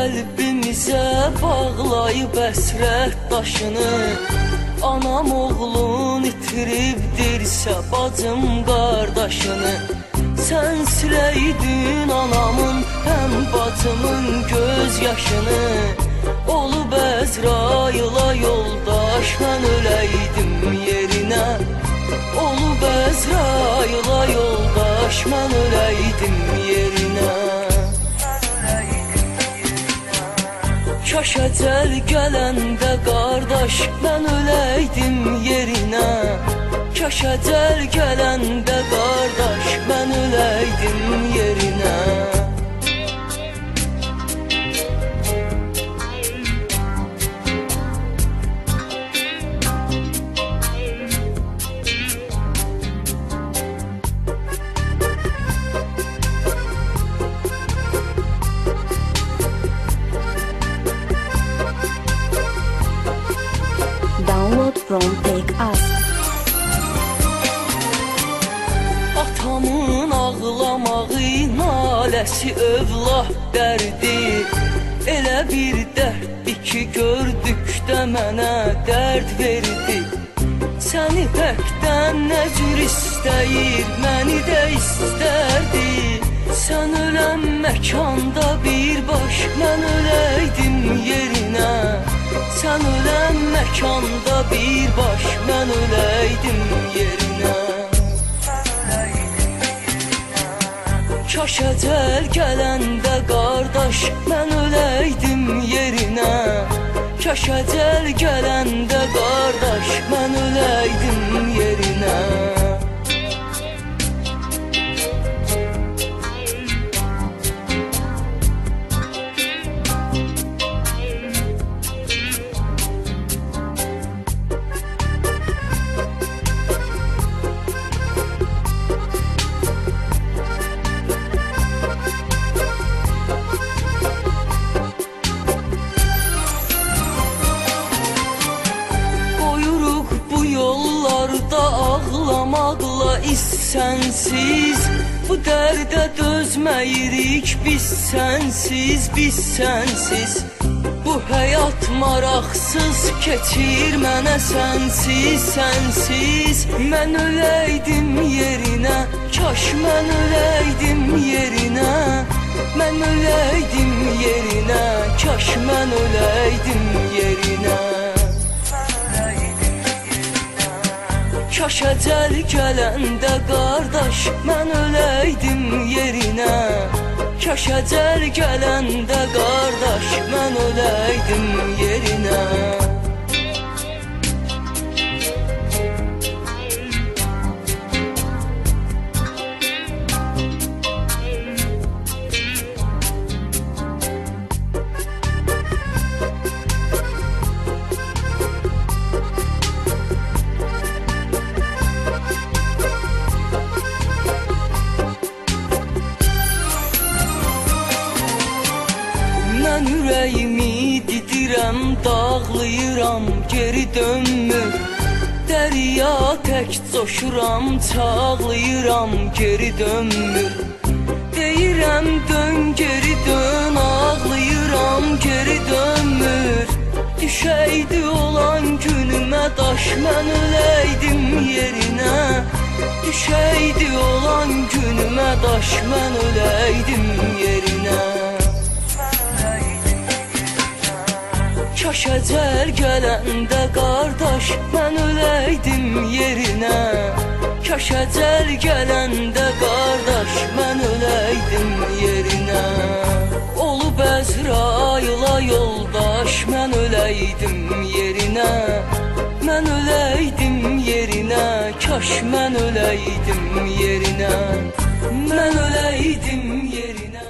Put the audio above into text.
qəlbimizə bağlayıb əsrət daşını. Anam oğlun itiribdirsə bacım qardaşını. Sən siləydin anamın həm bacımın göz yaşını. Olub Əzrayıla yoldaş mən öləydim yerinə. Olub Əzrayıla yoldaş mən öləydim yerinə. Kaş əcəl gələndə qardaş mən öləydim yerinə. Kaş əcəl gələndə qardaş mən öləydim yerinə. Download from Take Us. Atamın ağlamağı, naləsi övlah dərdi. Elə bir dərddir ki gördükdə mənə dərd verdi. Səni pəkdən nə cür istəyir, məni də istərdi. Sən ölən məkanda birbaş mən öləydim yerinə. Sən ölən məkanda birbaş mən öləydim yerinə. Kaş əcəl gələndə qardaş mən öləydim yerinə. Kaş əcəl gələndə qardaş mən öləydim yerinə. Yollarda ağlamaqla sənsiz. Bu dərdə dözməyirik biz sənsiz, biz sənsiz. Bu həyat maraqsız keçir mənə sənsiz, sənsiz. Mən öləydim yerinə, kaş mən öləydim yerinə. Mən öləydim yerinə, kaş mən öləydim yerinə. Kaş əcəl gələndə qardaş mən öləydim yerinə. Kaş əcəl gələndə qardaş mən öləydim yerinə. Mən ürəyimi didirəm, dağlayıram, geri dönmür. Dərya tək coşuram, çağlayıram, geri dönmür. Deyirəm dön, geri dön, ağlayıram, geri dönmür. Düşəydi olan günümə daş mən öləydim yerinə. Düşəydi olan günümə daş mən öləydim yerinə. Kaş əcəl gələndə qardaş mən öləydim yerinə. Kaş əcəl gələndə qardaş mən öləydim yerinə. Olub Əzrayıla yoldaş mən öləydim yerinə. Mən öləydim yerinə, kaş mən öləydim yerinə. Mən öləydim